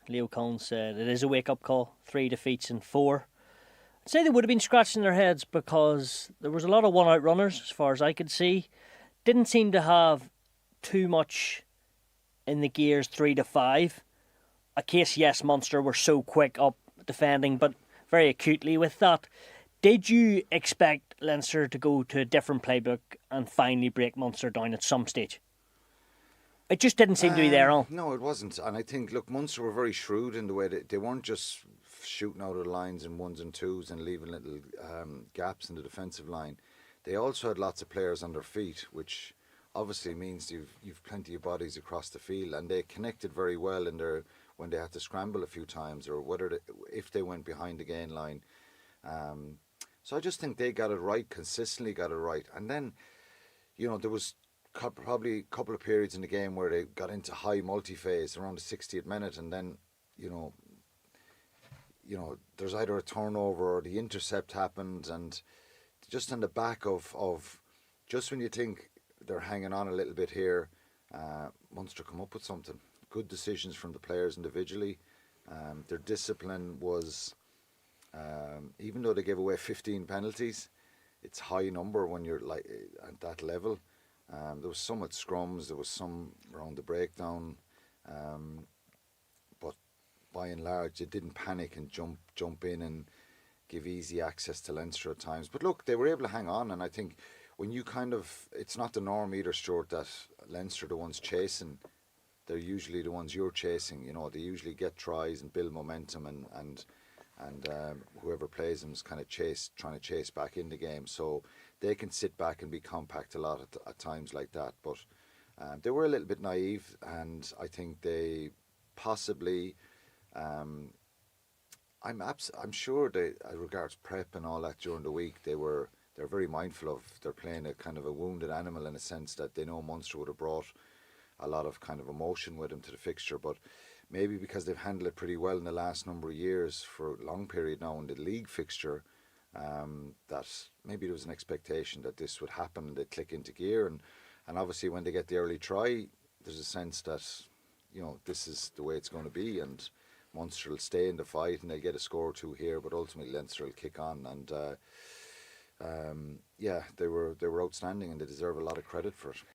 Leo Collins said it is a wake-up call. 3 defeats in 4. I'd say they would have been scratching their heads because there was a lot of one-out runners, as far as I could see. Didn't seem to have too much in the gears 3 to 5. A case, yes, Munster were so quick up defending, but very acutely with that. Did you expect Leinster to go to a different playbook and finally break Munster down at some stage? It just didn't seem to be there on. No, it wasn't. And I think, look, Munster were very shrewd in the way they weren't just shooting out of the lines in ones and twos and leaving little gaps in the defensive line. They also had lots of players on their feet, which obviously means you've plenty of bodies across the field, and they connected very well in their when they had to scramble a few times, or if they went behind the gain line. So I just think they got it right, consistently got it right. And then, there was probably a couple of periods in the game where they got into high multi-phase around the 60th minute, and then, there's either a turnover or the intercept happened, and just on the back of just when you think they're hanging on a little bit here, Munster come up with something. Good decisions from the players individually. Their discipline was, even though they gave away 15 penalties, it's a high number when you're like at that level. There was some at scrums, there was some around the breakdown, but by and large, they didn't panic and jump in and give easy access to Leinster at times. But look, they were able to hang on, and I think when you it's not the norm either, Stuart, that Leinster are the ones chasing. They're usually the ones you're chasing. They usually get tries and build momentum, and whoever plays them is kind of trying to chase back in the game. So they can sit back and be compact a lot at times like that. But they were a little bit naive, and I think they possibly. I'm sure they, as regards prep and all that during the week, they're very mindful of. They're playing a kind of a wounded animal in a sense that they know Munster would have brought a lot of kind of emotion with them to the fixture, but maybe because they've handled it pretty well in the last number of years for a long period now in the league fixture, that maybe there was an expectation that this would happen and they'd click into gear, and obviously when they get the early try, there's a sense that this is the way it's going to be, and Munster will stay in the fight and they'll get a score or two here, but ultimately Leinster will kick on, and they were outstanding and they deserve a lot of credit for it.